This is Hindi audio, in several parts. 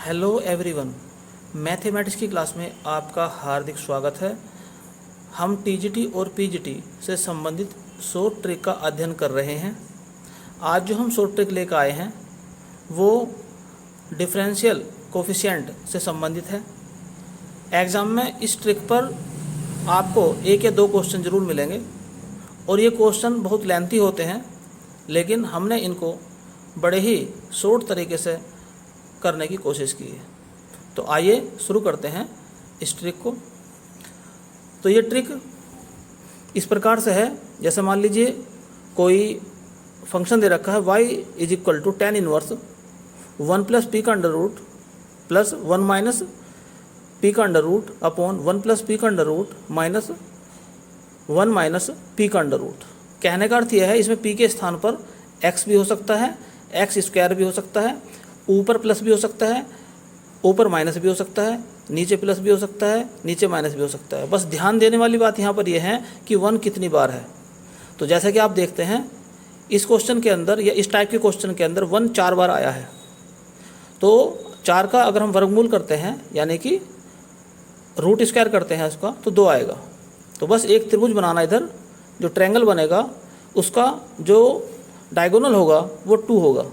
हेलो एवरीवन, मैथमेटिक्स की क्लास में आपका हार्दिक स्वागत है। हम टीजीटी और पीजीटी से संबंधित शॉर्ट ट्रिक का अध्ययन कर रहे हैं। आज जो हम शॉर्ट ट्रिक लेकर आए हैं वो डिफरेंशियल कोफिशिएंट से संबंधित है। एग्ज़ाम में इस ट्रिक पर आपको एक या दो क्वेश्चन ज़रूर मिलेंगे और ये क्वेश्चन बहुत लेंथी होते हैं, लेकिन हमने इनको बड़े ही शॉर्ट तरीके से करने की कोशिश की है। तो आइए शुरू करते हैं इस ट्रिक को। तो ये ट्रिक इस प्रकार से है, जैसे मान लीजिए कोई फंक्शन दे रखा है y is equal to tan inverse 1 plus P का under root plus 1 minus P का under root upon 1 plus P का under root minus 1 minus P का अंडर रूट। कहने का अर्थ यह है, इसमें p के स्थान पर x भी हो सकता है, x स्क्वायर भी हो सकता है, ऊपर प्लस भी हो सकता है, ऊपर माइनस भी हो सकता है, नीचे प्लस भी हो सकता है, नीचे माइनस भी हो सकता है। बस ध्यान देने वाली बात यहाँ पर यह है कि 1 कितनी बार है। तो जैसा कि आप देखते हैं इस क्वेश्चन के अंदर या इस टाइप के क्वेश्चन के अंदर 1 4 बार आया है। तो 4 का अगर हम वर्गमूल करते हैं यानी कि रूट स्क्वायर करते हैं उसका, तो 2 आएगा। तो बस एक त्रिभुज बनाना, इधर जो ट्रायंगल बनेगा उसका जो डायगोनल होगा वो 2 होगा।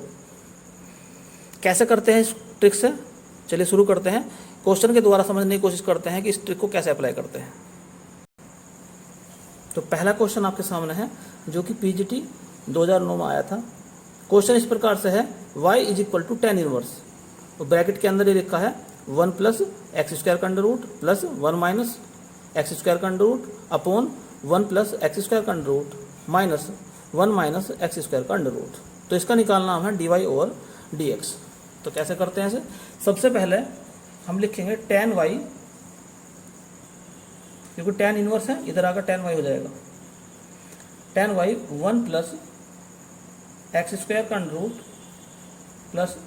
कैसे करते हैं इस ट्रिक से, चलिए शुरू करते हैं। क्वेश्चन के द्वारा समझने की कोशिश करते हैं कि इस ट्रिक को कैसे अप्लाई करते हैं। तो पहला क्वेश्चन आपके सामने है जो कि पीजीटी 2009 में आया था। क्वेश्चन इस प्रकार से है, y is equal to tan inverse, तो ब्रैकेट के अंदर ये लिखा है 1 प्लस एक्स स्क्वायर का under root plus 1 minus x square का under root upon 1 plus x square का under root minus 1 minus x square का अंडर रूट। तो इसका निकालना है dy ओवर dx। तो कैसे करते हैं इसे, सबसे पहले हम लिखेंगे tan y, क्योंकि tan इनवर्स है इधर आकर tan y हो जाएगा। tan y 1 plus x square का under root plus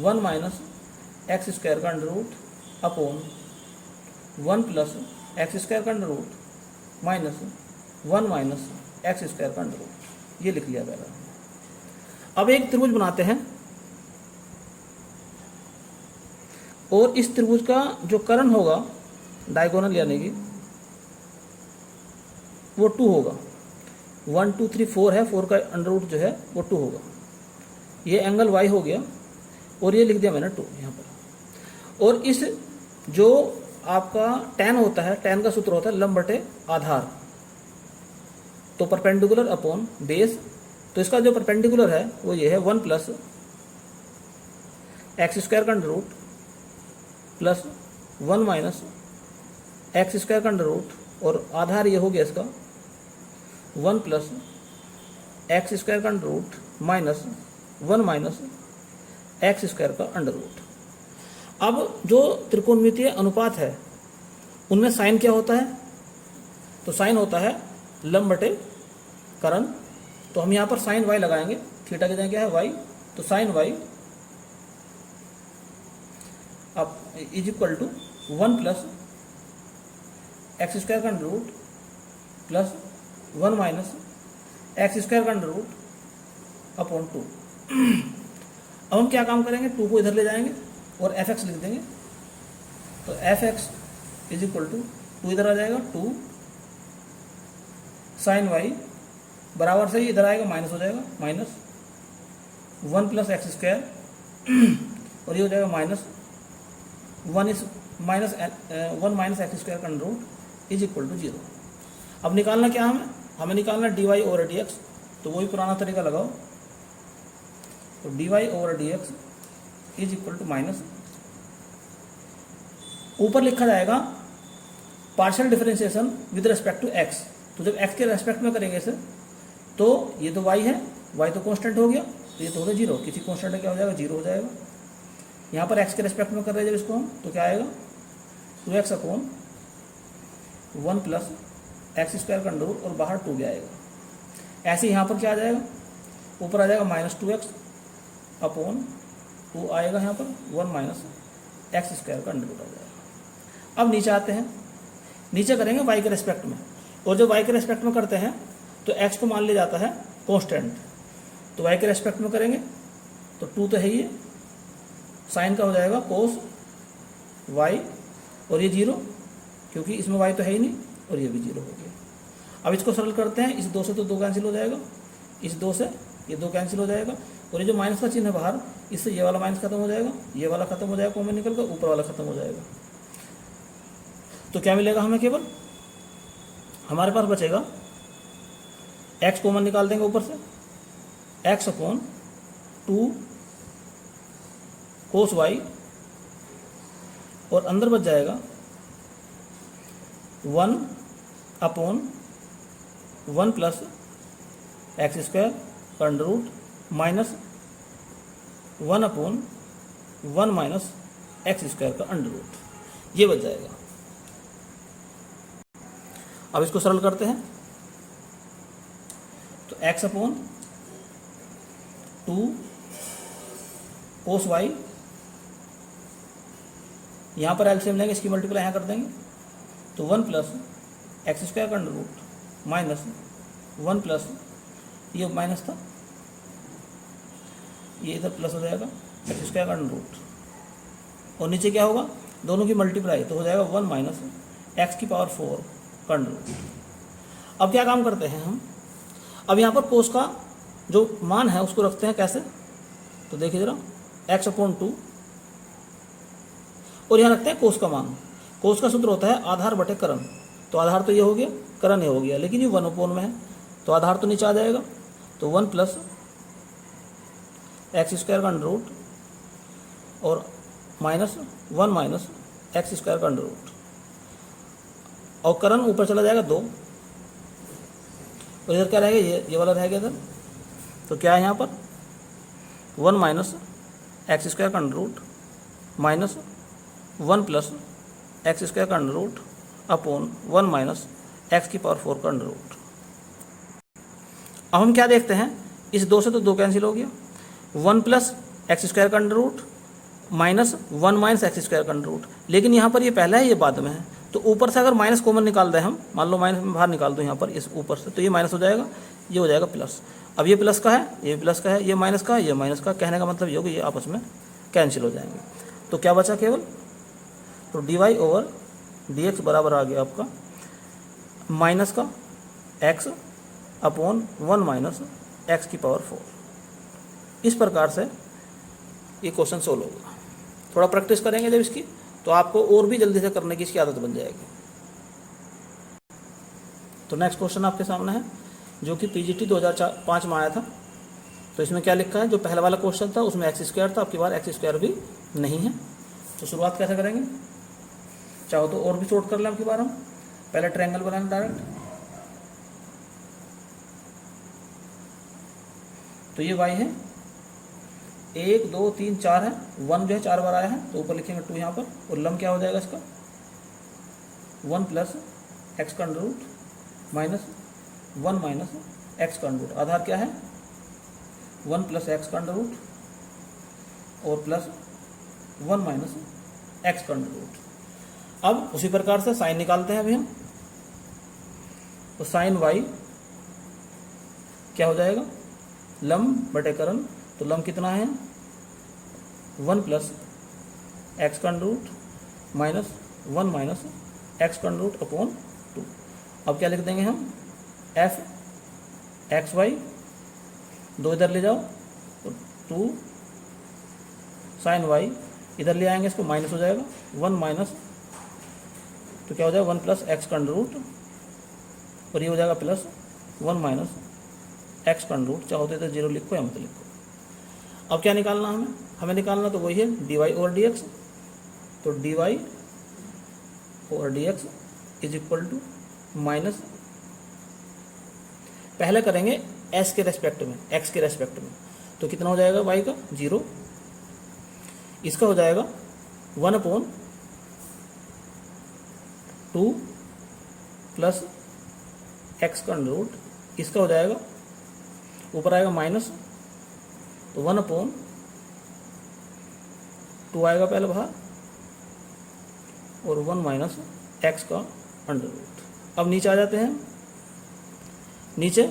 1 minus x square का under root upon 1 plus x square का under root minus 1 minus x square का अंडर रूट। ये लिख लिया पहला। अब एक त्रिभुज बनाते हैं और इस त्रिभुज का जो कर्ण होगा डायगोनल यानी कि वो 2 होगा। 1 2 3 4 है, 4 का अंडर रूट जो है वो 2 होगा। ये एंगल y हो गया और ये लिख दिया मैंने 2 यहाँ पर। और इस जो आपका tan होता है, tan का सूत्र होता है लंब बटे आधार, तो परपेंडिकुलर अपॉन बेस। तो इसका जो परपेंडिकुलर है वो ये है 1 प्लस एक्स स्क्वायर का under root plus 1 minus x square का अंडर रूट, और आधार ये हो गया इसका 1 प्लस एक्स स्क्वायर का under root minus 1 minus x square का अंडर रूट। अब जो त्रिकोणमितीय अनुपात है उनमें साइन क्या होता है, तो साइन होता है लंब बटे कर्ण। तो हम यहाँ पर साइन y लगाएंगे, थीटा की जगह क्या है y, तो साइन y अब is equal to 1 plus x square का under root plus 1 minus x square का अंडर रूट अपॉन 2। अब हम क्या काम करेंगे, 2 को इधर ले जाएंगे और fx लिख देंगे। तो fx इज इक्वल टू 2 इधर आ जाएगा 2 साइन y बराबर से ही इधर आएगा माइनस हो जाएगा माइनस 1 प्लस एक्स स्क्वायर और ये हो जाएगा माइनस 1 माइनस एक्स स्क्वायर का under root is equal to 0। अब निकालना क्या हमें निकालना dy ओवर dx। तो वही पुराना तरीका लगाओ, तो dy over dx is equal to minus, ऊपर लिखा जाएगा partial differentiation with respect to x। तो जब x के रेस्पेक्ट में करेंगे इसे, तो ये तो y है, y तो कांस्टेंट हो गया, तो ये तो हो गया 0, किसी कांस्टेंट का क्या हो जाएगा 0 हो जाएगा। यहाँ पर x के रेस्पेक्ट में कर रहे हैं जब इसको हम, तो क्या आएगा 2x upon 1 plus x square का अंडर रूट और बाहर 2 भी आएगा। ऐसे यहाँ पर क्या आ जाएगा, ऊपर आ जाएगा माइनस 2x अपॉन 2 आएगा यहाँ पर 1 माइनस एक्स स्क्वायर का अंडर रूट आ जाएगा। अब नीचे आते हैं, नीचे करेंगे y के रेस्पेक्ट में, और जब y के रेस्पेक्ट में करते हैं तो x को मान लिया जाता है कांस्टेंट, तो y के रेस्पेक्ट में करेंगे तो 2 तो है ही, साइन का हो जाएगा कोस वाई, और ये जीरो क्योंकि इसमें वाई तो है ही नहीं, और ये भी जीरो हो गया। अब इसको सरल करते हैं, इस 2 से तो 2 कैंसिल हो जाएगा, इस 2 से ये 2 कैंसिल हो जाएगा, और ये जो माइनस का चिन्ह है बाहर, इससे ये वाला माइनस खत्म हो जाएगा, ये वाला खत्म हो जाएगा, कॉमन निकल कर ऊपर वाला खत्म हो जाएगा। तो क्या मिलेगा हमें, केवल हमारे पास बचेगा x कॉमन निकाल देंगे ऊपर से, x अपॉन 2 कोस वाई, और अंदर बच जाएगा 1 अपॉन 1 प्लस एक्स स्क्वायर का under root minus 1 upon 1 minus x square का अंडर रूट, ये बच जाएगा। अब इसको सरल करते हैं, तो x अपॉन 2 कोस वाई, यहाँ पर एलसीएम लेंगे, इसकी मल्टीप्लाई यहाँ कर देंगे, तो 1 प्लस एक्स स्क्वायर का अंडर रूट माइनस 1 प्लस, ये माइनस था, ये इधर प्लस हो जाएगा एक्स स्क्वायर का अंडर रूट, और नीचे क्या होगा, दोनों की मल्टीप्लाई, तो हो जाएगा 1 माइनस एक्स की पावर 4 का अंडर रूट। अब क्या काम करते हैं हम, अब यहाँ पर कोस का जो मान है उसको रखते हैं कैसे, तो देखिए जरा, x अपॉन 2, और यहाँ रखते हैं कोस का मान। कोस का सूत्र होता है आधार बटे करण, तो आधार तो ये हो गया, करण ये हो गया, लेकिन ये 1 अपॉन में है, तो आधार तो नीचे आ जाएगा, तो 1 प्लस एक्स स्क्वायर का अंडर रूट, और माइनस 1 माइनस एक्स स्क्वायर का अंडर रूट, और करण ऊपर चला जाएगा 2, और इधर क्या रहेगा, ये वाला रहेगा इधर, तो क्या है यहाँ पर 1 माइनस एक्स स्क्वायर का under root minus 1 plus x square का under root upon 1 minus x की पावर 4 का अंडर रूट। अब हम क्या देखते हैं, इस 2 से तो 2 कैंसिल हो गया, 1 प्लस एक्स स्क्वायर का under root minus 1 minus x square का अंडर रूट, लेकिन यहाँ पर ये पहला है, ये बाद में है, तो ऊपर से अगर माइनस कॉमन निकाल दें हम, मान लो माइनस में बाहर निकाल दो यहाँ पर इस ऊपर से, तो ये माइनस हो जाएगा, ये हो जाएगा प्लस। अब ये प्लस का है, ये प्लस का है, ये माइनस का है, ये माइनस का, कहने का मतलब ये होगा ये आपस में कैंसिल हो जाएंगे। तो क्या बचा केवल, तो dy ओवर dx बराबर आ गया आपका माइनस का x अपॉन 1 माइनस एक्स की पावर 4। इस प्रकार से ये क्वेश्चन सोल्व होगा। थोड़ा प्रैक्टिस करेंगे जब इसकी, तो आपको और भी जल्दी से करने की इसकी आदत बन जाएगी। तो नेक्स्ट क्वेश्चन आपके सामने है, जो कि पीजीटी 2005 में आया था। तो इसमें क्या लिखा है, जो पहला वाला क्वेश्चन था उसमें एक्स स्क्वायर था, आपकी बार एक्स स्क्वायर भी नहीं है। तो शुरुआत कैसे करेंगे, चाहो तो और भी शॉर्ट कर लें आपकी बार, हम पहले ट्रायंगल बनाएंगे डायरेक्ट। तो ये y है, 1 2 3 4 है, 1 जो है 4 बार आया है, तो ऊपर लिखेंगे 2 यहाँ पर, और लम क्या हो जाएगा इसका 1 प्लस एक्स का under root minus 1 minus x का अंडर रूट। आधार क्या है 1 प्लस एक्स का अंडर रूट और प्लस 1 माइनस एक्स का अंडर रूट। अब उसी प्रकार से साइन निकालते हैं अभी हम। तो साइन वाई क्या हो जाएगा, लम बटे करण, तो लम कितना है 1 प्लस एक्स का under root minus 1 minus x का अंडर रूट अपॉन 2। अब क्या लिख देंगे हम, एफ एक्स वाई, 2 इधर ले जाओ तो 2 साइन वाई, इधर ले आएंगे इसको माइनस हो जाएगा 1 माइनस, तो क्या हो जाएगा 1 प्लस एक्स का अंडर रूट, और ये हो जाएगा प्लस 1 माइनस एक्स का अंडर रूट। चाहो तो इधर 0 लिखो या मत लिखो। अब क्या निकालना हमें निकालना तो वही है d y over d x. तो d y over d x is equal to minus, पहले करेंगे एस के रेस्पेक्ट में, एक्स के रेस्पेक्ट में, तो कितना हो जाएगा वाई का 0, इसका हो जाएगा 1 अपॉन 2 प्लस एक्स का अंडर रूट, इसका हो जाएगा ऊपर आएगा माइनस, तो 1 अपॉन 2 आएगा पहले बाहर, और 1 माइनस एक्स का अंडर रूट। अब नीचे आ जाते हैं, नीचे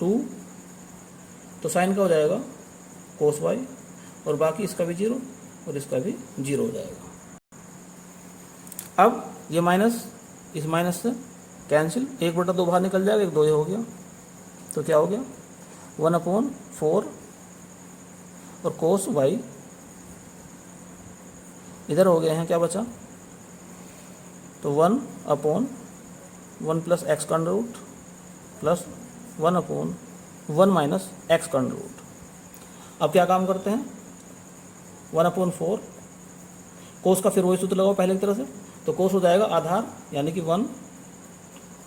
2, तो साइन का हो जाएगा कोस वाई, और बाकी इसका भी 0, और इसका भी 0 हो जाएगा। अब ये माइनस इस माइनस से कैंसिल, 1/2 बाहर निकल जाएगा, 1 2 ये हो गया, तो क्या हो गया 1/4 और कोस वाई इधर हो गए हैं, क्या बचा, तो 1/1 + x का under root plus 1/1 minus x का अंडर रूट। अब क्या काम करते हैं, 1/4 कोस का फिर वही सूत्र लगाओ पहले की तरह से, तो कोस हो जाएगा आधार यानी कि 1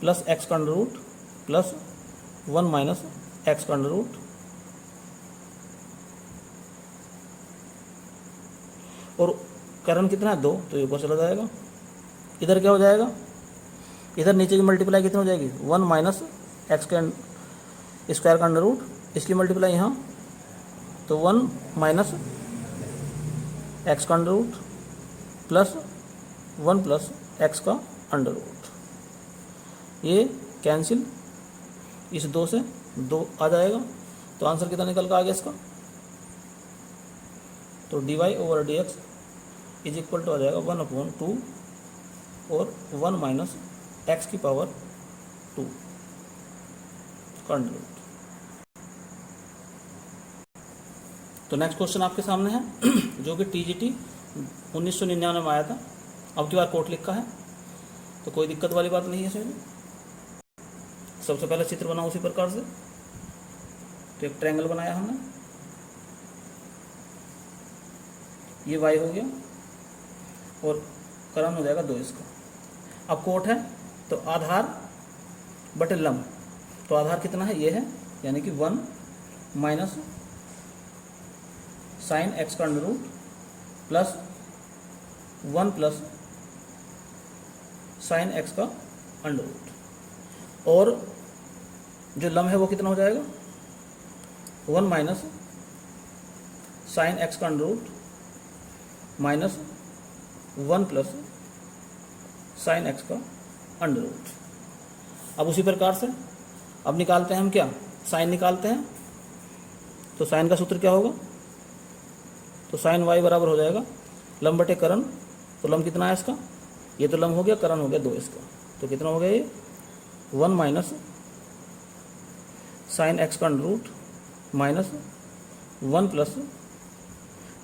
+ x का under root plus 1 minus x का अंडर रूट, और करण कितना है 2, तो ये ऊपर चला जाएगा। इधर क्या हो जाएगा, इधर नीचे की मल्टीप्लाई कितनी हो जाएगी 1 माइनस x के स्क्वायर का अंडर रूट, इसकी मल्टीप्लाई यहाँ तो 1 माइनस x का under root plus 1 plus x का अंडर रूट, ये कैंसिल, इस 2 से 2 आ जाएगा, तो आंसर कितना निकल कर आ गया इसका, तो dy/dx इज इक्वल टू आ जाएगा 1/2 और 1 माइनस x की पावर 2 का अंडर रूट। तो नेक्स्ट क्वेश्चन आपके सामने है जो कि TGT 1999 में आया था, अब की बार कोट लिखा है, तो कोई दिक्कत वाली बात नहीं है इसमें। सबसे पहले चित्र बनाओ उसी प्रकार से, तो एक ट्रायंगल बनाया हमने, ये y हो गया और करण हो जाएगा 2 इसका। अब कोट है तो आधार बटे लंब, तो आधार कितना है, ये है, यानी कि 1 माइनस साइन x का under root plus 1 plus sine x का अंडर रूट, और जो लंब है वो कितना हो जाएगा 1 माइनस साइन x का under root minus 1 plus sine x का अंडर रूट। अब उसी प्रकार से अब निकालते हैं हम क्या, साइन निकालते हैं, तो साइन का सूत्र क्या होगा, तो साइन y बराबर हो जाएगा लंब बटे करण, तो लंब कितना है इसका, ये तो लंब हो गया, करण हो गया 2 इसका, तो कितना हो गया ये 1 माइनस साइन x का under root minus 1 plus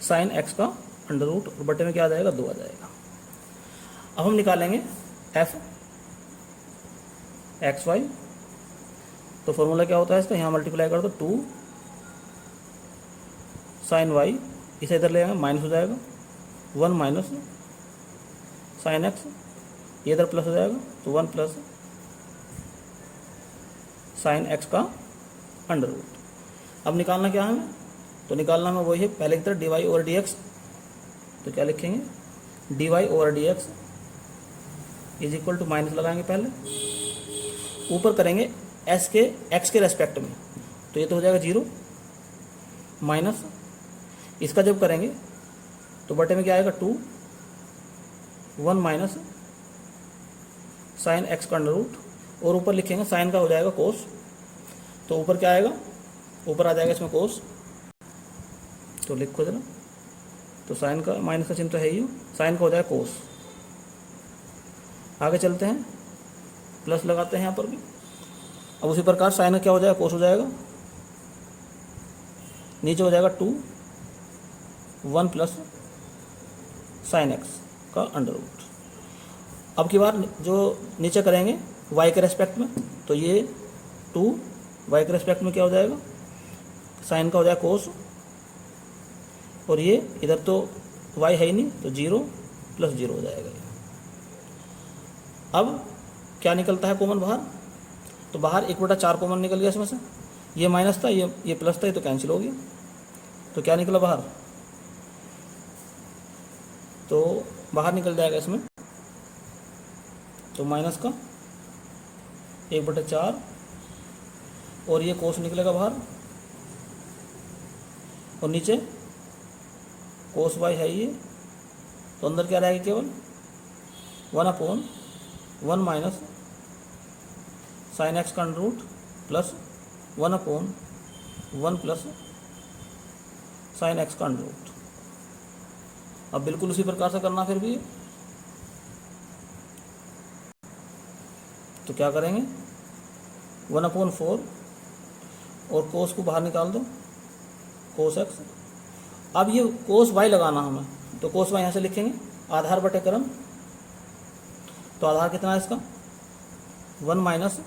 sine x का अंडर रूट, और बटे में क्या आ जाएगा 2 आ जाएगा। अब हम निकालेंगे f xy, तो फॉर्मूला क्या होता है इसका, यहाँ मल्टीप्लाई कर दो 2 साइन y, इसे इधर ले आएंगे माइनस हो जाएगा 1 माइनस साइन x, ये इधर प्लस हो जाएगा, तो 1 प्लस साइन x का अंडर रूट। अब निकालना क्या है हमें, तो निकालना में वही है पहले की तरह dy/dx, तो क्या लिखेंगे dy/dx is equal to minus लगाएंगे पहले, ऊपर करेंगे x के रेस्पेक्ट में, तो ये तो हो जाएगा 0 माइनस इसका जब करेंगे तो बटे में क्या आएगा 2 1 माइनस साइन x का अंडर रूट, और ऊपर लिखेंगे साइन का हो जाएगा कोस, तो ऊपर क्या आएगा, ऊपर आ जाएगा इसमें कोस, तो लिखो जरा, तो साइन का माइनस का चिन्ह तो है ही, साइन का हो जाएगा कोस। आगे चलते हैं, प्लस लगाते हैं यहाँ पर भी, अब उसी प्रकार साइन का क्या हो जाएगा, कोस हो जाएगा, नीचे हो जाएगा 2 1 प्लस साइन x का अंडर रूट। अब की बार जो नीचे करेंगे y के रेस्पेक्ट में, तो ये 2 y के रेस्पेक्ट में क्या हो जाएगा, साइन का हो जाएगा कोस, और ये इधर तो y है ही नहीं, तो 0 प्लस 0 हो जाएगा। अब क्या निकलता है कॉमन बाहर, तो बाहर 1/4 कॉमन निकल गया इसमें से, ये माइनस था, ये प्लस था, ये तो कैंसिल हो गया, तो क्या निकला बाहर, तो बाहर निकल जाएगा इसमें, तो माइनस का 1/4 और ये कोस निकलेगा बाहर, और नीचे कोस y है ये, तो अंदर क्या रहेगा केवल 1/1 माइनस साइन x का under root plus 1/1 plus sine x का अंडर रूट। अब बिल्कुल उसी प्रकार से करना फिर भी। तो क्या करेंगे, 1/4 और कोस को बाहर निकाल दो, कोस एक्स। अब ये कोस वाई लगाना हमें, तो कोस वाई यहाँ से लिखेंगे आधार बटे कर्म। तो आधार कितना है इसका, 1 माइनस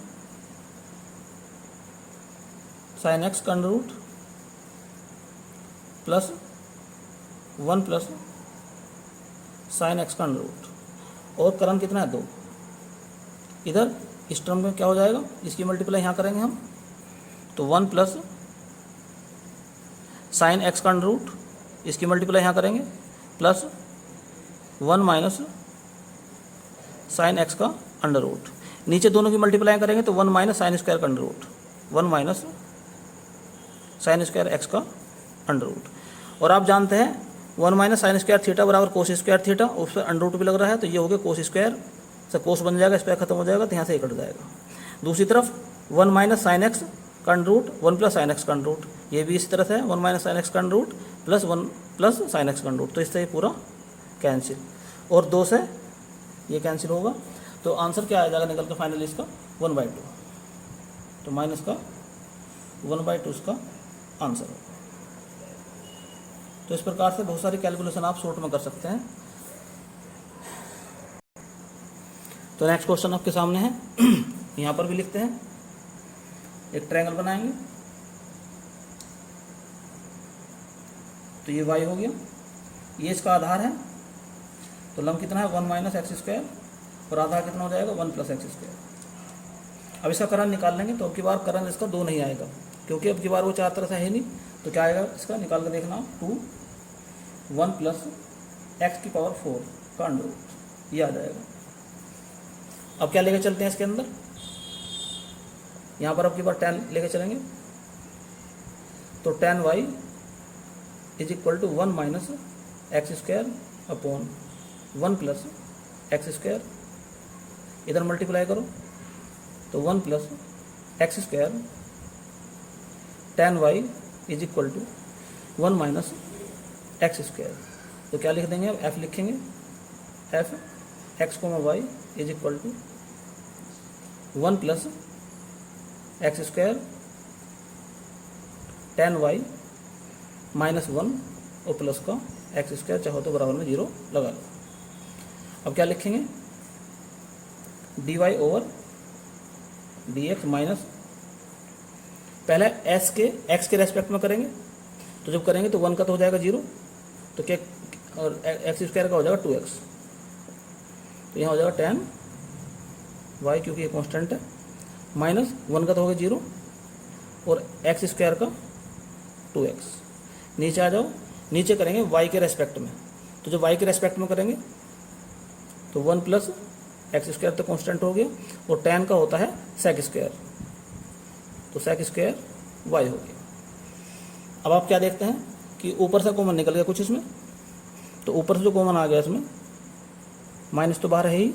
साइन एक्स का under root plus 1 plus sine x का अंडर रूट। और कर्म कितना है, 2। इधर इस टर्म में क्या हो जाएगा, इसकी मल्टीप्लाई यहाँ करेंगे हम, तो 1 प्लस साइन एक्स का अंडर रूट, इसकी मल्टीप्लाई यहाँ करेंगे, प्लस 1 माइनस साइन एक्स का अंडर रूट। नीचे दोनों की मल्टीप्लाई करेंगे तो 1 माइनस साइन स्क्वायर का under root, 1 minus sine square x का अंडर रूट। और आप जानते हैं 1 माइनस साइन स्क्वायर थीटा बराबर कोस स्क्वायर थीटा, उस पर अंडर रूट भी लग रहा है, तो ये हो गया कोस स्क्वायर से कोस बन जाएगा, इस पर खत्म हो जाएगा, तो यहाँ से कट जाएगा। दूसरी तरफ 1 माइनस साइन एक्स का under root 1 plus sine x का अंडर रूट, ये भी इसी तरह से है 1 माइनस साइन एक्स का under root plus 1 plus sine x का अंडर रूट। तो इससे ये पूरा कैंसिल, और 2 से ये कैंसिल होगा। तो आंसर क्या आ जाएगा निकल कर फाइनली इसका 1/2। तो माइनस का 1/2 इसका आंसर होगा। तो इस प्रकार से बहुत सारी कैलकुलेशन आप शॉर्ट में कर सकते हैं। तो नेक्स्ट क्वेश्चन आपके सामने है, यहाँ पर भी लिखते हैं, एक ट्रायंगल बनाएंगे। तो ये y हो गया, ये इसका आधार है, तो लंब कितना है 1 माइनस एक्स स्क्वायर, और आधार कितना हो जाएगा 1 प्लस एक्स स्क्वायर। अब इसका करण निकाल लेंगे, तो अब की बार करण इसका 2 नहीं आएगा, क्योंकि अब की बार वो 4 तरह से है नहीं। तो क्या आएगा इसका, निकाल कर देखना, 2 1 प्लस एक्स की पावर 4 का अंडर रूट, ये आ जाएगा। अब क्या लेके चलते हैं इसके अंदर, यहाँ पर अब की बार tan लेके चलेंगे, तो tan y is equal to 1 minus x square upon 1 plus x square. इधर मल्टीप्लाई करो, तो 1 plus x square tan y is equal to 1 minus x square. तो क्या लिख देंगे, अब f लिखेंगे, f x comma y is equal to 1 plus x square tan y minus 1 और प्लस का एक्स स्क्वायर, चाहो तो बराबर में 0 लगा लो। अब क्या लिखेंगे, dy ओवर dx माइनस, पहले s के x के रेस्पेक्ट में करेंगे, तो जब करेंगे तो 1 का तो हो जाएगा 0, तो क्या, और एक्स स्क्वायर का हो जाएगा 2x, तो यहाँ हो जाएगा tan y, क्योंकि ये कांस्टेंट है, माइनस 1 का तो हो गया 0, और एक्स स्क्वायर का 2x। नीचे आ जाओ, नीचे करेंगे y के रेस्पेक्ट में, तो जब y के रेस्पेक्ट में करेंगे तो 1 प्लस एक्स स्क्वायर तो कांस्टेंट हो गया, और tan का होता है सेक स्क्वायर, तो सेक स्क्वायर y हो गया। अब आप क्या देखते हैं कि ऊपर से कॉमन निकल गया कुछ इसमें, तो ऊपर से जो कॉमन आ गया इसमें, माइनस तो बाहर है ही,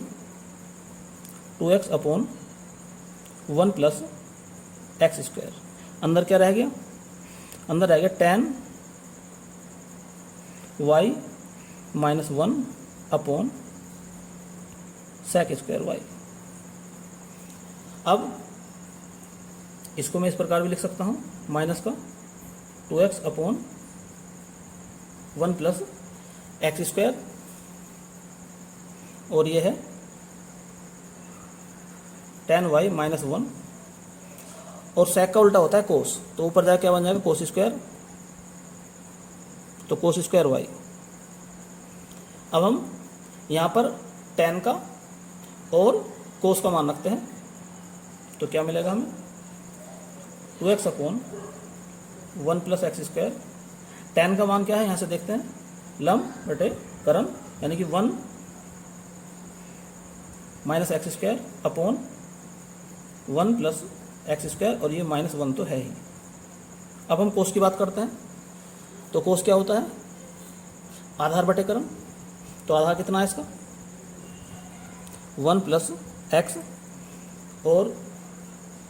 2x upon 1 plus x square. अंदर क्या रह गया, अंदर रह गया tan y minus 1 upon sec square y। अब इसको मैं इस प्रकार भी लिख सकता हूँ, माइनस का 2x upon 1 plus x square, और ये है tan y माइनस 1, और सेक का उल्टा होता है कोस, तो ऊपर जाकर क्या बन जाएगा कोस स्क्वायर, तो कोस स्क्वायर y। अब हम यहाँ पर tan का और कोस का मान रखते हैं, तो क्या मिलेगा हमें, 2x upon 1 plus x square. tan का मान क्या है यहाँ से देखते हैं, लंब बटे करण, यानी कि 1 minus x square upon 1 plus x square, और ये माइनस 1 तो है ही। अब हम कोस की बात करते हैं, तो कोस क्या होता है, आधार बटे करण। तो आधार कितना है इसका, 1 प्लस एक्स, और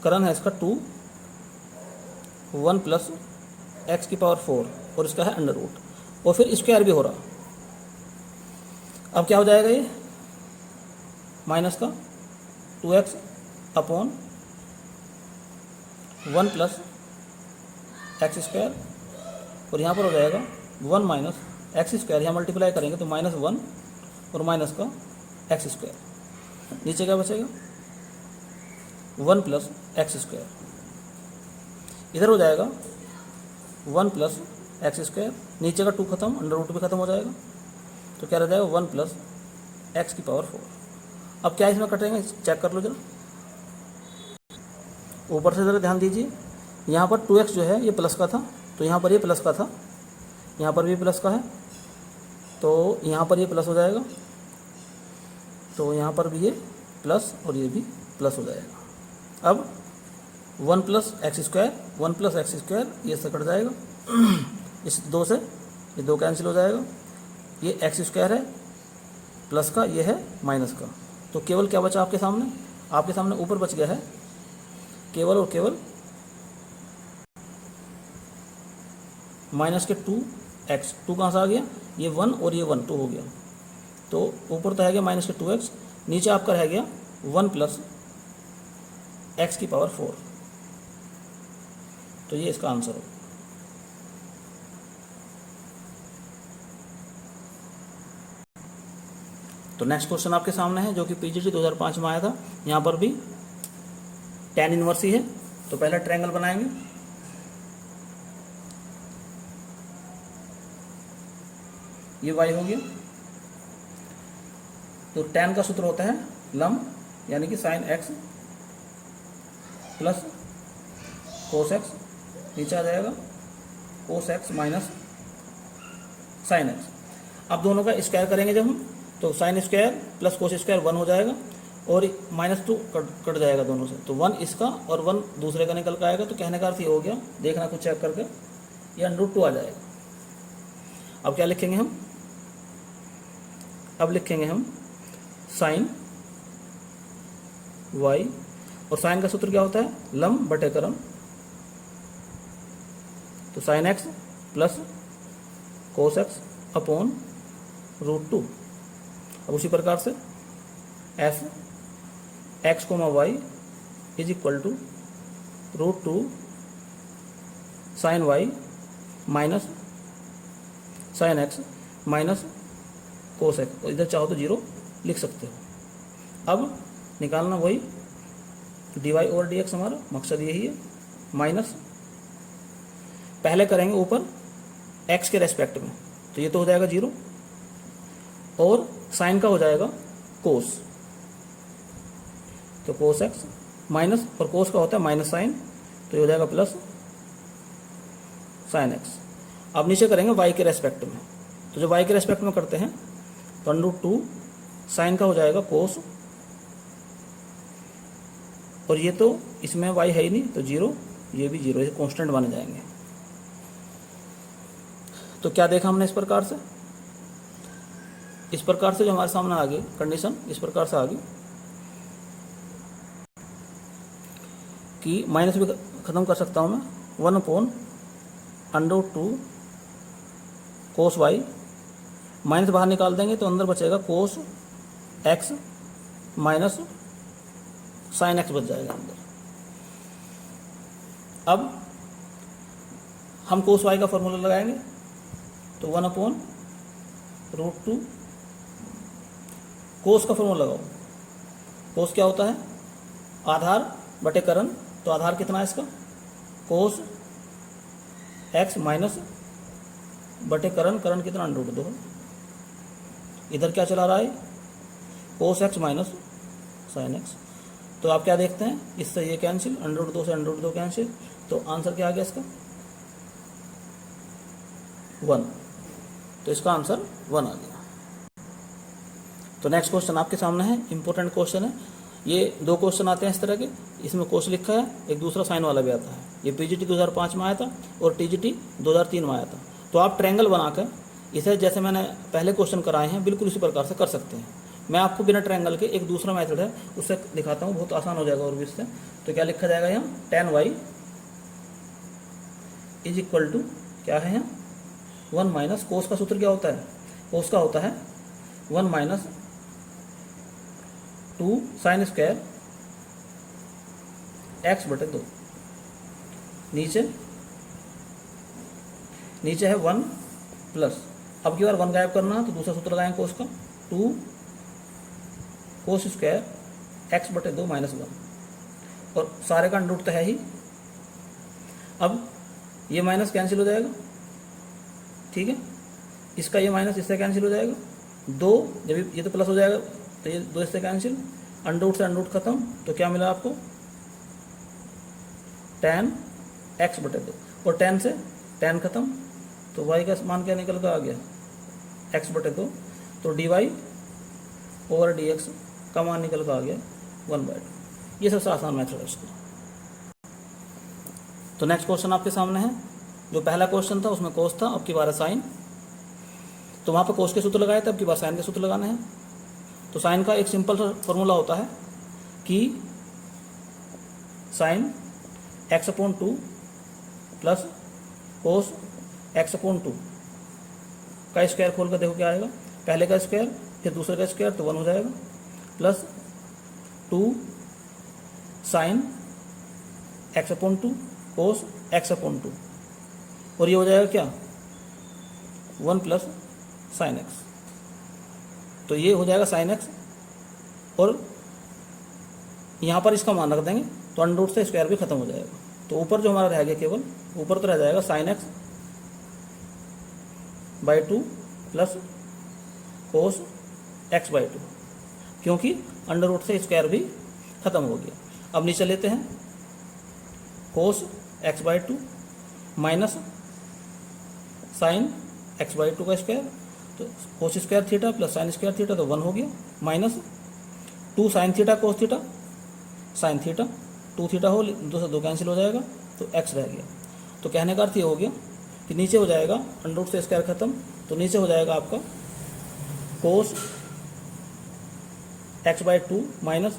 करण है इसका 2, 1 प्लस एक्स की पावर 4, और इसका है अंडर रूट, और फिर स्क्वायर भी हो रहा, अब क्या हो जाएगा ये माइनस का 2x upon 1 plus x square, और यहाँ पर हो जाएगा 1 माइनस एक्स स्क्वायर, यहाँ मल्टीप्लाई करेंगे तो -1 और माइनस का एक्स स्क्वायर, नीचे क्या बचेगा 1 प्लस एक्स स्क्वायर, इधर हो जाएगा 1 प्लस एक्स स्क्वायर, नीचे का 2 खत्म, अंडर रूट भी खत्म हो जाएगा, तो क्या रह जाएगा 1 प्लस एक्स की पावर 4। अब क्या इसमें कटेंगे चेक कर लो जरा, ऊपर से ज़रा ध्यान दीजिए, यहाँ पर 2x जो है ये प्लस का था, तो यहाँ पर ये प्लस का था, यहाँ पर भी प्लस का है, तो यहाँ पर ये प्लस हो जाएगा, तो यहाँ पर भी ये प्लस और ये भी प्लस हो जाएगा। अब 1 plus x square, 1 plus x square ये से कट जाएगा, इस 2 से ये 2 कैंसिल हो जाएगा, ये एक्स स्क्वायर है प्लस का, ये है माइनस का, तो केवल क्या बचा आपके सामने ऊपर बच गया है केवल और केवल माइनस के 2x, 2 कहाँ से आ गया, ये 1 और ये 1 2 हो गया, तो ऊपर तो है गया माइनस के 2x, नीचे आपका रह गया 1 प्लस एक्स की पावर 4, तो ये इसका आंसर हो। तो नेक्स्ट क्वेश्चन आपके सामने है जो कि पीजीटी 2005 में आया था, यहाँ पर भी tan इनवर्स ही है, तो पहला ट्रायंगल बनाएंगे, ये y हो गया, तो tan का सूत्र होता है लंब यानी कि sin x plus cos x, नीचे आ जाएगा cos x minus sin x। अब दोनों का स्क्वायर करेंगे जब हम, तो sin square plus cos square 1 हो जाएगा, और -2 कट जाएगा दोनों से, तो 1 इसका और 1 दूसरे का निकल कर आएगा, तो कहने का अर्थ ये हो गया, देखना कुछ चेक करके, ये √2 आ जाएगा। अब क्या लिखेंगे हम, अब लिखेंगे हम साइन y, और साइन का सूत्र क्या होता है लंब बटे करण, तो sine x plus cos x upon √2। अब उसी प्रकार से f x, y is equal to √2 sine y minus sine x minus cos x, और इधर चाहो तो 0 लिख सकते हो। अब निकालना वही dy और dx, हमारा मकसद यही है, माइनस पहले करेंगे ऊपर x के रेस्पेक्ट में, तो ये तो हो जाएगा 0, और साइन का हो जाएगा कोस, तो कोस x माइनस, और कोस का होता है माइनस साइन, तो ये हो जाएगा प्लस साइन x। अब नीचे करेंगे y के रेस्पेक्ट में, तो जो y के रेस्पेक्ट में करते हैं तो √2 साइन का हो जाएगा कोस, और ये तो इसमें y है ही नहीं, तो 0, ये भी 0, ये कांस्टेंट बन जाएंगे। तो क्या देखा हमने इस प्रकार से जो हमारे सामने आ गई कंडीशन इस प्रकार से आ गई कि माइनस भी ख़त्म कर सकता हूँ मैं, 1/√2 कोस y, माइनस बाहर निकाल देंगे तो अंदर बचेगा कोस x माइनस साइन x बच जाएगा अंदर। अब हम कोस y का फॉर्मूला लगाएंगे, तो 1/√2 कोस का फॉर्मूला लगाओ, कोस क्या होता है आधार बटे करण, तो आधार कितना है इसका कोस x माइनस बटे करण कितना √2 है, इधर क्या चला रहा है कोस x माइनस साइन x, तो आप क्या देखते हैं इससे ये कैंसिल, √2 से √2 कैंसिल, तो आंसर क्या आ गया इसका 1, तो इसका आंसर 1 आ गया। तो नेक्स्ट क्वेश्चन आपके सामने है, इंपॉर्टेंट क्वेश्चन है, ये 2 क्वेश्चन आते हैं इस तरह के, इसमें कोस लिखा है, एक दूसरा साइन वाला भी आता है, ये पीजीटी 2005 में आया था और टीजीटी 2003 में आया था। तो आप ट्रायंगल बनाकर इसे जैसे मैंने पहले क्वेश्चन कराए हैं बिल्कुल इसी प्रकार से कर सकते हैं। मैं आपको बिना ट्रायंगल के एक दूसरा मेथड है उससे दिखाता हूँ, बहुत आसान हो जाएगा और भी इससे। तो क्या लिखा जाएगा यहाँ tan y is equal to क्या है यहाँ 1 माइनस कोस का सूत्र क्या होता है, कोस का होता है 1 माइनस 2 साइन स्क्वायर x बटे 2। नीचे है 1 प्लस, अब की बार 1 गायब करना तो दूसरा सूत्र लगाएंगे कोस का, 2 कोस स्क्वायर x बटे 2 माइनस 1, और सारे का अंडर तो है ही। अब ये माइनस कैंसिल हो जाएगा, ठीक है, इसका ये माइनस इससे कैंसिल हो जाएगा, 2 जब ये तो प्लस हो जाएगा तो ये 2 इससे कैंसिल, अंडर रूट से अंडर रूट खत्म, तो क्या मिला आपको tan x बटे 2, और tan से tan खत्म, तो y का मान क्या निकल कर आ गया x बटे 2, तो dy ओवर dx का मान निकल कर आ गया 1/2। ये सबसे आसान मेथड है इसका। तो नेक्स्ट क्वेश्चन आपके सामने है, जो पहला क्वेश्चन था उसमें कोस था, अब की बार है साइन, तो वहाँ पर कोस के सूत्र लगाए थे, अब की बार साइन के सूत्र लगाने हैं। तो साइन का एक सिंपल सा फॉर्मूला होता है कि sign x/2 plus cos x/2 का स्क्वायर खोल कर देखो क्या आएगा, पहले का स्क्वायर फिर दूसरे का स्क्वायर तो 1 हो जाएगा, प्लस 2 साइन x/2 कोस x/2, और ये हो जाएगा क्या 1 प्लस साइन x, तो ये हो जाएगा साइन x, और यहाँ पर इसका मान रख देंगे तो अंडर रूट से स्क्वायर भी खत्म हो जाएगा, तो ऊपर जो हमारा रह गया केवल ऊपर तो रह जाएगा sine x by 2 plus cos x by 2, क्योंकि अंडर रूट से स्क्वायर भी खत्म हो गया। अब नीचे लेते हैं cos x by 2 minus sine x by 2 का स्क्वायर, तो cos square theta plus sine square theta तो 1 हो गया, minus 2 sine theta cos theta sine theta, 2 theta हो 2 से 2 कैंसिल हो जाएगा, तो x रह गया। तो कहने का अर्थ ये हो गया कि नीचे हो जाएगा अंडर रूट से स्क्वायर खत्म, तो नीचे हो जाएगा आपका cos x by 2 minus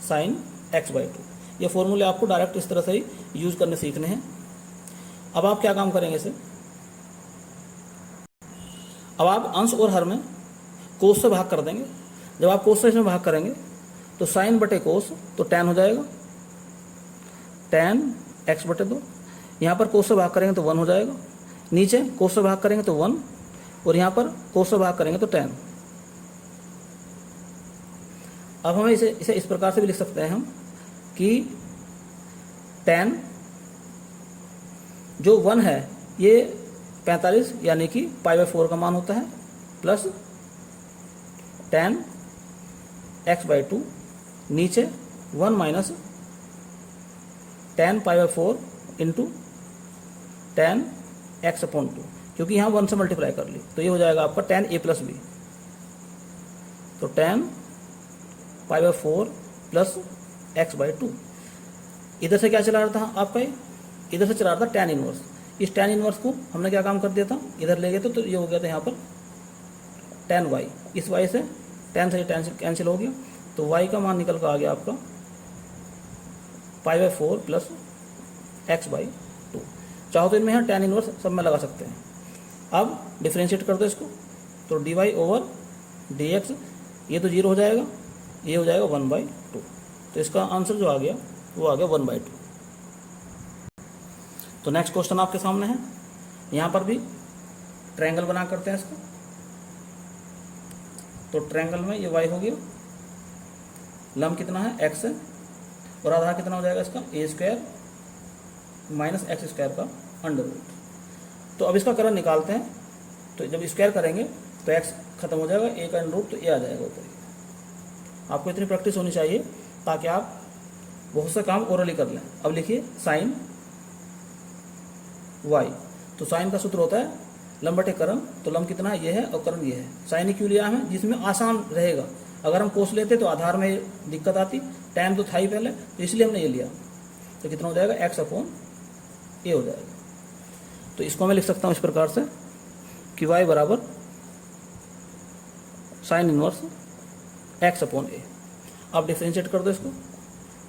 sine x by 2। ये फॉर्मूले आपको डायरेक्ट इस तरह से ही यूज करने सीखने हैं। अब आप क्या काम करेंगे इसे, अब आप अंश और हर में कोस से भाग कर देंगे। जब आप कोस से इसमें भाग करेंगे तो साइन बटे कोस तो tan हो जाएगा, tan x बटे 2, यहाँ पर कोस से भाग करेंगे तो 1 हो जाएगा, नीचे कोस से भाग करेंगे तो 1, और यहाँ पर कोस से भाग करेंगे तो tan। अब हमें इसे इस प्रकार से भी लिख सकते हैं हम कि tan जो 1 है ये 45 यानी कि π/4 का मान होता है, प्लस tan x बाई 2 नीचे 1 minus tan π/4 into tan x/2, क्योंकि यहाँ 1 से मल्टीप्लाई कर ली, तो ये हो जाएगा आपका tan a प्लस b, तो tan π/4 प्लस x बाई 2। इधर से क्या चला रहा था आपका, इधर से चला रहा था tan इनवर्स, इस tan इनवर्स को हमने क्या काम कर दिया था, इधर ले गए तो ये हो गया था यहाँ पर tan y, इस y से tan से tan से कैंसिल हो गया, तो y का मान निकल कर आ गया आपका π/4 प्लस x बाई 2। चाहो तो इनमें यहाँ tan इनवर्स सब में लगा सकते हैं। अब डिफ्रेंशिएट कर दो इसको, तो dy ओवर dx, ये तो 0 हो जाएगा, ये हो जाएगा 1/2, तो इसका आंसर जो आ गया वो आ गया 1/2। तो नेक्स्ट क्वेश्चन आपके सामने है, यहाँ पर भी ट्रायंगल बना करते हैं इसको, तो ट्रायंगल में ये y हो गया, लंब कितना है x है, और आधार कितना हो जाएगा इसका a square minus x square का अंडर रूट। तो अब इसका करण निकालते हैं, तो जब स्क्वायर करेंगे तो x खत्म हो जाएगा, a का अंडर रूट तो a आ जाएगा ऊपर। आपको इतनी प्रैक्टिस होनी चाहिए ताकि आप बहुत से काम ओरली कर लें। अब लिखिए साइन y, तो साइन का सूत्र होता है लंब बटे करण, तो लंब कितना है ये है और करण ये है। साइन ही क्यों लिया है, जिसमें आसान रहेगा। अगर हम कोस लेते तो आधार में दिक्कत आती, टाइम तो था ही पहले, तो इसलिए हमने ये लिया। तो कितना हो जाएगा x/a हो जाएगा। तो इसको मैं लिख सकता हूँ इस प्रकार से कि y बराबर साइन इनवर्स x/a। अब डिफ्रेंशिएट कर दो इसको,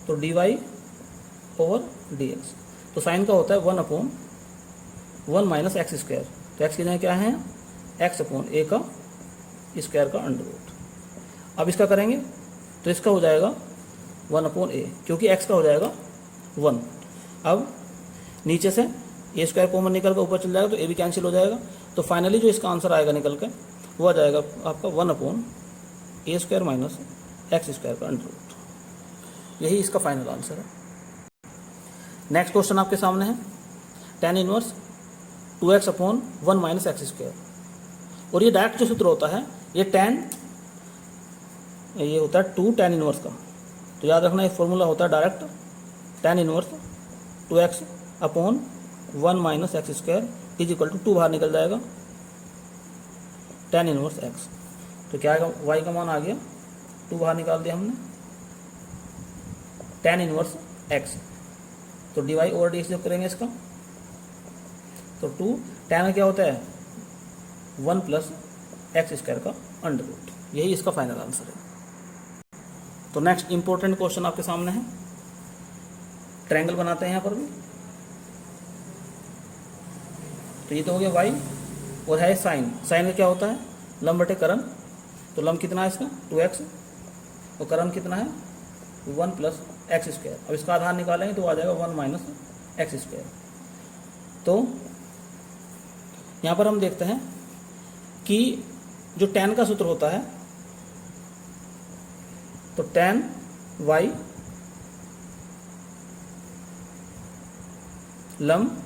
तो dy ओवर dx, तो साइन का होता है 1/1 माइनस एक्स स्क्वायर, तो x की जगह क्या है x/a का स्क्वायर का अंडर रूट। अब इसका करेंगे तो इसका हो जाएगा 1/a, क्योंकि x का हो जाएगा 1। अब नीचे से a स्क्वायर कॉमन निकल कर ऊपर चल जाएगा तो a भी कैंसिल हो जाएगा। तो फाइनली जो इसका आंसर आएगा निकल कर वो आ जाएगा आपका 1/a square minus x square का अंडर रूट। यही इसका फाइनल आंसर है। नेक्स्ट क्वेश्चन आपके सामने है tan inverse 2x/1 minus x square. और ये डायरेक्ट जो सूत्र होता है ये होता है 2 tan इनवर्स का। तो याद रखना ये फॉर्मूला होता है direct tan inverse 2x/1 minus x square is equal to 2 बाहर निकल जाएगा tan इनवर्स x। तो क्या आएगा, y का मान आ गया 2 बाहर निकाल दिया हमने, tan इनवर्स x। तो dy ओवर dx जब करेंगे इसका तो 2 tan क्या होता है 1 प्लस एक्स स्क्वायर का अंडर रूट। यही इसका फाइनल आंसर है। तो नेक्स्ट इंपॉर्टेंट क्वेश्चन आपके सामने है, ट्रायंगल बनाते हैं यहाँ पर भी। तो ये तो हो गया y और है साइन। साइन का क्या होता है लंब बटे करण। तो लंब कितना है इसका 2x और करण कितना है 1 प्लस एक्स स्क्वायर। अब इसका आधार निकालेंगे तो आ जाएगा 1 माइनस एक्स स्क्वायर। तो यहाँ पर हम देखते हैं कि जो tan का सूत्र होता है तो tan y लंब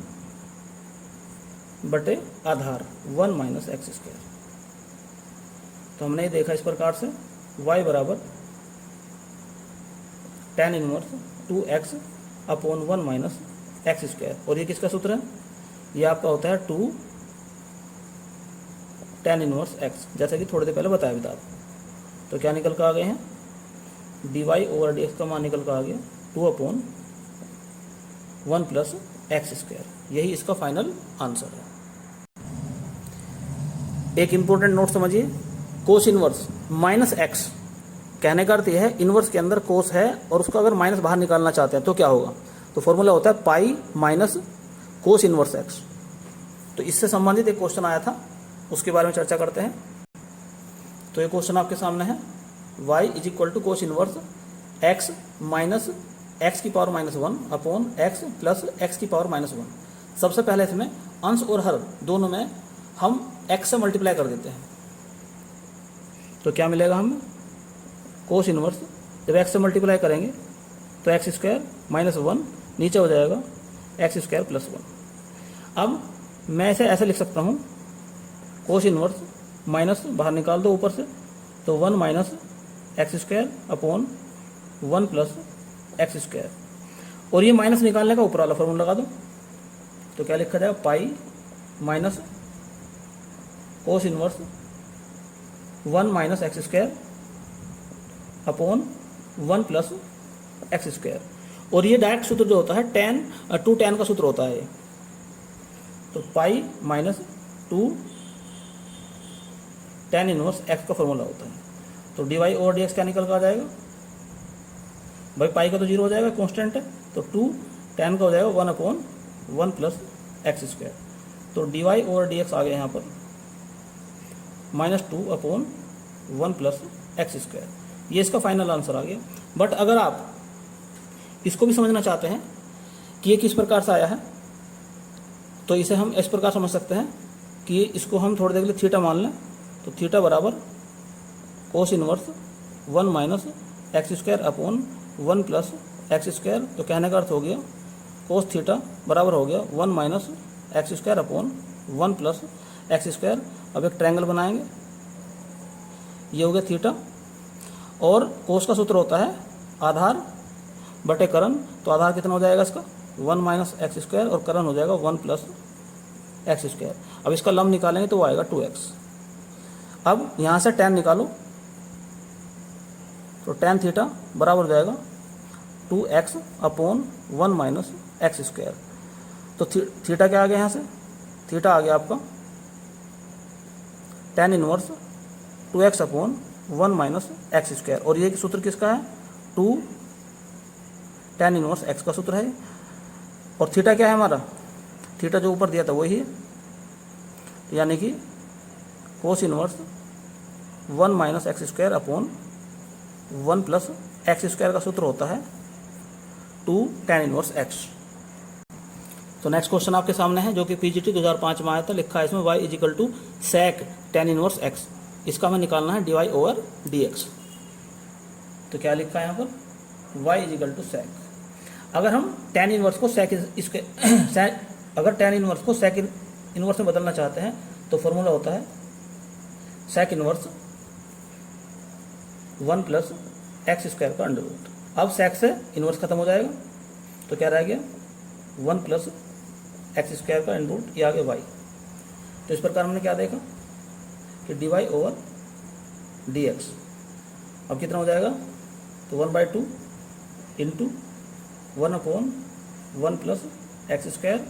बटे आधार 1 माइनस एक्स स्क्वायर। तो हमने ये देखा इस प्रकार से y बराबर tan inverse 2x/1 minus x square. और ये किसका सूत्र है, ये आपका होता है 2 tan इनवर्स x, जैसा कि थोड़ी देर पहले बताया भी था आपको। तो क्या निकल कर आ गए हैं dy ओवर dx का मान निकल कर आ गया 2/1 प्लस एक्स स्क्वायर। यही इसका फाइनल आंसर है। एक इंपॉर्टेंट नोट समझिए, कोस इनवर्स माइनस एक्स, कहने का अर्थ यह है इनवर्स के अंदर कोस है और उसका अगर माइनस बाहर निकालना चाहते हैं तो क्या होगा। तो फॉर्मूला होता है pi minus cos inverse x. तो इससे संबंधित एक क्वेश्चन आया था, उसके बारे में चर्चा करते हैं। तो ये क्वेश्चन आपके सामने है y is equal to cos inverse x minus x की power -1 upon x plus x की पावर -1। सबसे पहले इसमें अंश और हर दोनों में हम x से मल्टीप्लाई कर देते हैं। तो क्या मिलेगा हमें कोस इनवर्स, जब x से मल्टीप्लाई करेंगे तो एक्स स्क्वायर -1 नीचे हो जाएगा एक्स स्क्वायर प्लस 1। अब मैं इसे ऐसे लिख सकता हूँ कोस इनवर्स माइनस बाहर निकाल दो ऊपर से तो 1 minus x square upon 1 plus x square. और ये माइनस निकालने का ऊपर वाला फॉर्मूला लगा दो तो क्या लिखा जाएगा pi minus cos inverse 1 minus x square upon 1 plus x square. और ये डायरेक्ट सूत्र जो होता है टू tan का सूत्र होता है। तो pi minus 2 tan inverse x का फॉर्मूला होता है। तो dy ओवर dx क्या निकल कर आ जाएगा भाई, पाई का तो 0 हो जाएगा कांस्टेंट है, तो 2 tan का हो जाएगा 1/1 प्लस एक्स स्क्वायर। तो dy ओवर dx आ गया यहाँ पर -2/1 प्लस एक्स स्क्वायर। ये इसका फाइनल आंसर आ गया। बट अगर आप इसको भी समझना चाहते हैं कि ये किस प्रकार से आया है तो इसे हम इस प्रकार समझ सकते हैं कि इसको हम थोड़ी देर के लिए थीटा मान लें। तो थीटा बराबर cos inverse 1 minus x square upon 1 plus x square. तो कहने का अर्थ हो गया कोस थीटा बराबर हो गया 1 minus x square upon 1 plus x square. अब एक ट्रायंगल बनाएंगे, ये हो गया थीटा। और कोस का सूत्र होता है आधार बटे करण। तो आधार कितना हो जाएगा इसका 1 माइनस एक्स स्क्वायर और करण हो जाएगा 1 प्लस एक्स स्क्वायर। अब इसका लंब निकालेंगे तो वो आएगा 2x। अब यहाँ से tan निकालो तो tan थीटा बराबर हो जाएगा 2x upon 1 minus x square. तो थीटा क्या आ गया यहाँ से, थीटा आ गया आपका tan inverse 2x upon 1 minus x square. और ये सूत्र किसका है 2 tan इनवर्स x का सूत्र है। और थीटा क्या है हमारा, थीटा जो ऊपर दिया था वही है, यानी कि cos inverse 1 minus x square upon 1 plus x square का सूत्र होता है 2 tan इनवर्स एक्स। तो नेक्स्ट क्वेश्चन आपके सामने है जो कि पीजीटी 2005 में आया था। लिखा है इसमें y is equal to sec tan इनवर्स एक्स। इसका हमें निकालना है dy ओवर dx। तो क्या लिखा है यहाँ पर y इजिकल टू sec। अगर हम tan इनवर्स को sec इसके अगर tan इनवर्स को sec इनवर्स में बदलना चाहते हैं तो फॉर्मूला होता है sec inverse 1 plus x square का अंडर रूट। अब sec से इनवर्स खत्म हो जाएगा तो क्या रह गया 1 प्लस एक्स स्क्वायर का अंडर रूट, ये आ गया y। तो इस प्रकार हमने क्या देखा कि dy ओवर dx अब कितना हो जाएगा, तो 1/2 into 1 upon 1 plus x square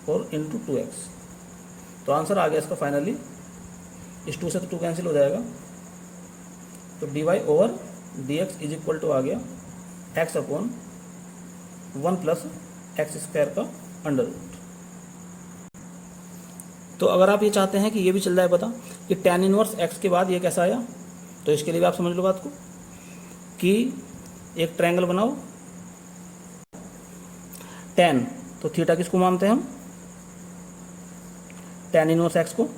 और इंटू 2x। तो आंसर आ गया इसका फाइनली, इस 2 से तो 2 कैंसिल हो जाएगा, तो dy over dx is equal to आ गया x upon 1 plus x square का अंडर रूट। तो अगर आप ये चाहते हैं कि ये भी चल जाए पता कि tan इनवर्स x के बाद ये कैसा आया, तो इसके लिए भी आप समझ लो बात को कि एक ट्रायंगल बनाओ tan, तो थीटा किसको मानते हैं हम, tan इनवर्स x को,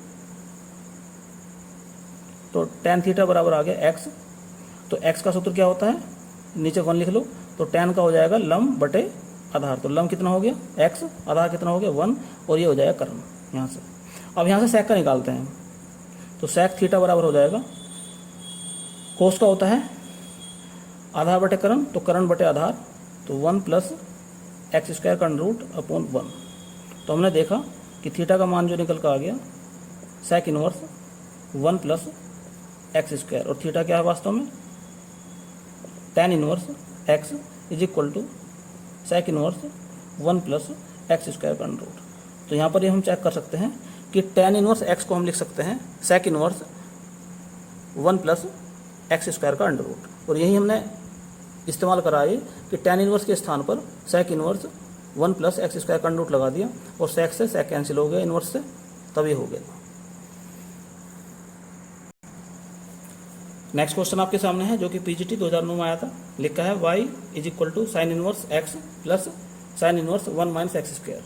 तो tan थीटा बराबर आ गया x। तो x का सूत्र क्या होता है, नीचे 1 लिख लो, तो tan का हो जाएगा लंब बटे आधार। तो लंब कितना हो गया x, आधार कितना हो गया 1, और ये हो जाएगा कर्ण यहाँ से। अब यहाँ से sec का निकालते हैं, तो sec थीटा बराबर हो जाएगा, कोस का होता है आधार बटे कर्ण, तो कर्ण बटे आधार, तो 1 प्लस एक्स स्क्वायर का अंडर रूट अपॉन 1। तो हमने देखा कि थीटा का मान जो निकल कर आ गया sec inverse 1 plus x square, और थीटा क्या है वास्तव में tan inverse x is equal to sec inverse 1 plus x square का अंडर रूट। तो यहाँ पर ये हम चेक कर सकते हैं कि tan इनवर्स x को हम लिख सकते हैं sec inverse 1 plus x square का अंडर रूट, और यही हमने इस्तेमाल करा है कि tan इनवर्स के स्थान पर sec inverse 1 plus x square का अंडर रूट लगा दिया, और sec से sec कैंसिल हो गया इनवर्स से, तभी हो गया। नेक्स्ट क्वेश्चन आपके सामने है जो कि पीजीटी 2009 में आया था। लिखा है y is equal to sine inverse x plus sine inverse 1 minus x square.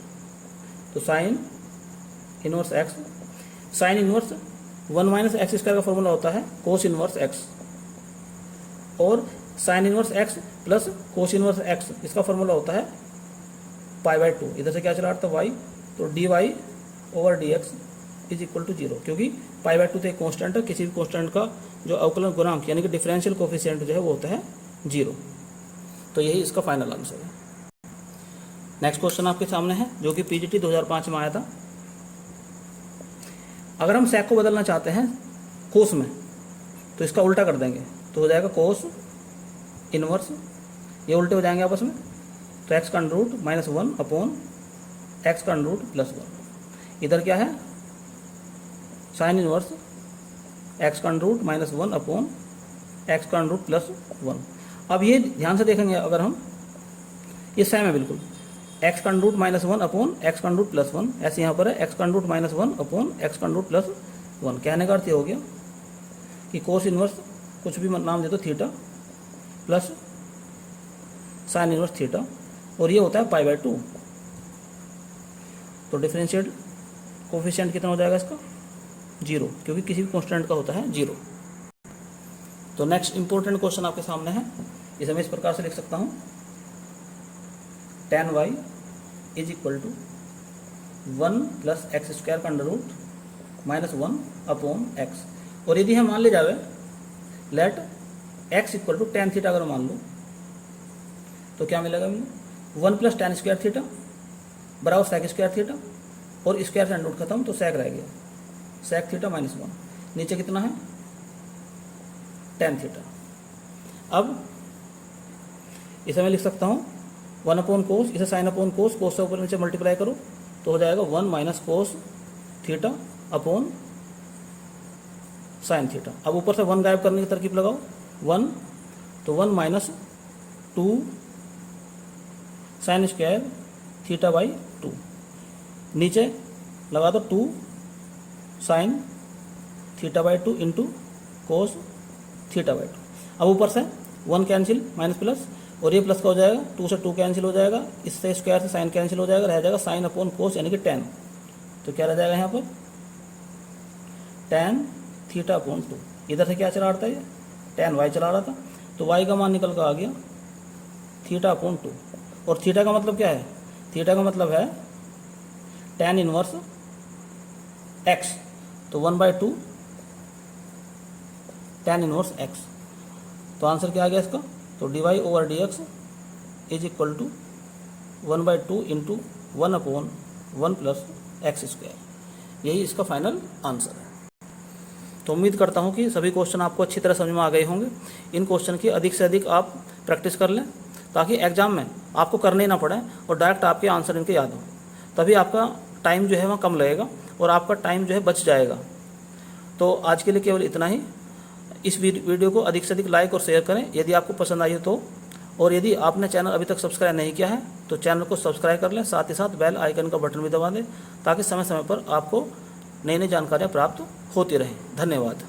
तो sine inverse x, sine inverse 1 minus x square का फॉर्मूला होता है कोस इनवर्स x, और sine inverse x plus cos inverse x, इसका फॉर्मूला होता है π/2। इधर से क्या चला रहा था y, तो dy over dx is equal to 0, क्योंकि π/2 तो एक कॉन्स्टेंट है, किसी भी कॉन्स्टेंट का जो अवकलन गुणांक यानी कि डिफरेंशियल कोफिशिएंट जो है वो होता है 0। तो यही इसका फाइनल आंसर है। नेक्स्ट क्वेश्चन आपके सामने है जो कि पीजीटी 2005 में आया था। अगर हम sec को बदलना चाहते हैं कोस में, तो इसका उल्टा कर देंगे, तो हो जाएगा कोस इनवर्स, ये उल्टे हो जाएंगे आपस में, तो x का under root minus 1 upon x का अंडर रूट प्लस 1। इधर क्या है साइन इनवर्स एक्स का under root minus 1 upon x का अंडर रूट प्लस 1। अब ये ध्यान से देखेंगे, अगर हम ये सेम है बिल्कुल, एक्स का under root minus 1 upon x का अंडर रूट प्लस 1, ऐसे यहाँ पर है एक्स का under root minus 1 upon x का अंडर रूट प्लस 1। कहने का अर्थ ये हो गया कि कोस इनवर्स कुछ भी नाम दे दो theta plus sine inverse theta, और ये होता है π/2। तो डिफरेंशिएट कोफिशिएंट कितना हो जाएगा इसका 0, क्योंकि किसी भी कॉन्स्टेंट का होता है 0। तो नेक्स्ट इंपॉर्टेंट क्वेश्चन आपके सामने है, इसे मैं इस प्रकार से लिख सकता हूँ tan y is equal to 1 plus x square का under root minus 1 upon x, और यदि हम मान ले जावे let x equal to tan theta अगर मान लो, तो क्या मिलेगा मुझे 1 प्लस tan स्क्वायर थीटा बराबर sec स्क्वायर थीटा, और स्क्वायर से अंडर रूट खत्म, तो sec रह गया sec थीटा माइनस 1, नीचे कितना है tan थीटा। अब इसे मैं लिख सकता हूँ 1 अपॉन कोस, इसे साइन अपॉन कोस, कोस से ऊपर नीचे मल्टीप्लाई करो तो हो जाएगा 1 minus cos theta upon sine theta. अब ऊपर से 1 गायब करने की तरकीब लगाओ, 1 तो 1 minus 2 sign square theta by 2, नीचे लगा दो 2 sine theta by 2 into cos theta by 2। अब ऊपर से 1 कैंसिल माइनस प्लस, और ये प्लस का हो जाएगा, 2 से 2 कैंसिल हो जाएगा, इससे स्क्वायर से साइन कैंसिल हो जाएगा, रह जाएगा साइन अपॉन कोस यानी कि टेन। तो क्या रह जाएगा यहाँ पर टेन थीटा अपॉन 2। इधर से क्या चला रहा था, ये टेन वाई चला रहा था, तो वाई का मान निकल कर आ गया थीटा अपॉन 2। और थीटा का मतलब क्या है, थीटा का मतलब है टेन इनवर्स एक्स, तो 1/2 टेन इनवर्स एक्स। तो आंसर क्या आ गया इसका, तो dy over dx is equal to 1/2 into 1/1 plus x square. यही इसका फाइनल आंसर है। तो उम्मीद करता हूँ कि सभी क्वेश्चन आपको अच्छी तरह समझ में आ गए होंगे। इन क्वेश्चन की अधिक से अधिक आप प्रैक्टिस कर लें, ताकि एग्जाम में आपको करने ही ना पड़े और डायरेक्ट आपके आंसर इनके याद हो। तभी आपका टाइम जो है वह कम लगेगा और आपका टाइम जो है बच जाएगा। तो आज के लिए केवल इतना ही। इस वीडियो को अधिक से अधिक लाइक और शेयर करें यदि आपको पसंद आई हो तो, और यदि आपने चैनल अभी तक सब्सक्राइब नहीं किया है तो चैनल को सब्सक्राइब कर लें, साथ ही साथ बेल आइकन का बटन भी दबा दें, ताकि समय समय पर आपको नई नई जानकारियाँ प्राप्त होती रहें। धन्यवाद।